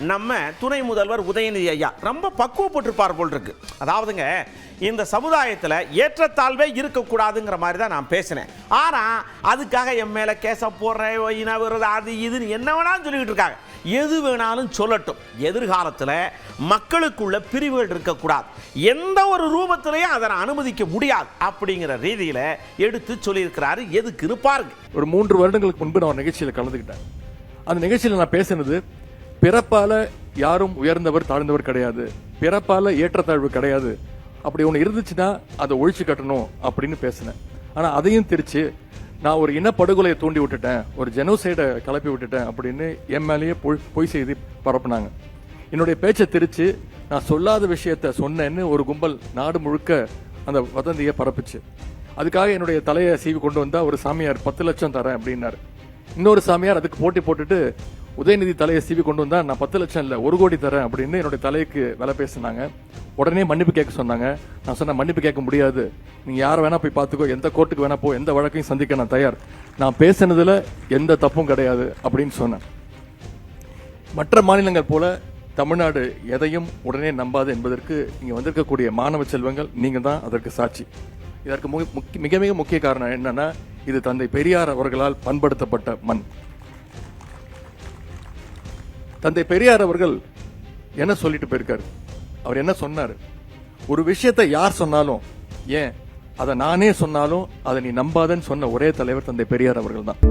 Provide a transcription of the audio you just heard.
நம்ம துணை முதல்வர் உதயநிதி ஐயா ரொம்ப பக்குவப்பட்டிருப்பார் போல் இருக்கு. அதாவதுங்க, இந்த சமுதாயத்தில் ஏற்றத்தாழ்வே இருக்கக்கூடாதுங்கிற மாதிரி தான் நான் பேசினேன். ஆனால் அதுக்காக என் மேலே கேச போடுற அது இதுன்னு என்ன வேணாலும் சொல்லிக்கிட்டு இருக்காங்க. எது வேணாலும் சொல்லட்டும். எதிர்காலத்தில் மக்களுக்குள்ள பிரிவுகள் இருக்கக்கூடாது, எந்த ஒரு ரூபத்திலையும் அதை அனுமதிக்க முடியாது அப்படிங்கிற ரீதியில் எடுத்து சொல்லியிருக்கிறாரு. எதுக்குன்னு பாருங்க. ஒரு 3 வருடங்களுக்கு முன்பு நான் நிகழ்ச்சியில் கலந்துக்கிட்டேன். அந்த நிகழ்ச்சியில் நான் பேசினது, பிறப்பால யாரும் உயர்ந்தவர் தாழ்ந்தவர் கிடையாது, பிறப்பால ஏற்றத்தாழ்வு கிடையாது, அப்படி ஒன்று இருந்துச்சுன்னா அதை ஒழிச்சு கட்டணும் அப்படின்னு பேசினேன். ஆனால் அதையும் திரிச்சு நான் ஒரு இனப்படுகொலையை தூண்டி விட்டுட்டேன், ஒரு ஜெனோசைடை கிளப்பி விட்டுட்டேன் அப்படின்னு என் மேலேயே பொய் செய்தி பரப்புனாங்க. என்னுடைய பேச்சை திரிச்சு நான் சொல்லாத விஷயத்த சொன்னேன்னு ஒரு கும்பல் நாடு முழுக்க அந்த வதந்தியை பரப்புச்சு. அதுக்காக என்னுடைய தலையை சீவி கொண்டு வந்தா ஒரு சாமியார் 10 லட்சம் தரேன் அப்படின்னாரு. இன்னொரு சாமியார் அதுக்கு போட்டி போட்டுட்டு உதயநிதி தலையை சீவி கொண்டு வந்தா நான் 10 லட்சம் இல்லை 1 கோடி தரேன் அப்படின்னு என்னுடைய தலைக்கு விலை பேசினாங்க. உடனே மன்னிப்பு கேட்க சொன்னாங்க. நான் சொன்ன மன்னிப்பு கேட்க முடியாது, நீங்க யாரை வேணா போய் பார்த்துக்கோ, எந்த கோர்ட்டுக்கு வேணா போ, எந்த வழக்கையும் சந்திக்க நான் தயார், நான் பேசினதுல எந்த தப்பும் கிடையாது அப்படின்னு சொன்னேன். மற்ற மாநிலங்கள் போல தமிழ்நாடு எதையும் உடனே நம்பாது என்பதற்கு இங்க வந்திருக்கக்கூடிய மாணவ செல்வங்கள் நீங்க தான் அதற்கு சாட்சி. இதற்கு மிக மிக முக்கிய காரணம் என்னன்னா, இது தந்தை பெரியார் அவர்களால் பண்படுத்தப்பட்ட மண். தந்தை பெரியார் அவர்கள் என்ன சொல்லிட்டு போயிருக்காரு, அவர் என்ன சொன்னாரு, ஒரு விஷயத்தை யார் சொன்னாலும், ஏன் அதை நானே சொன்னாலும் அதை நீ நம்பாதன்னு சொன்ன ஒரே தலைவர் தந்தை பெரியார் அவர்கள் தான்.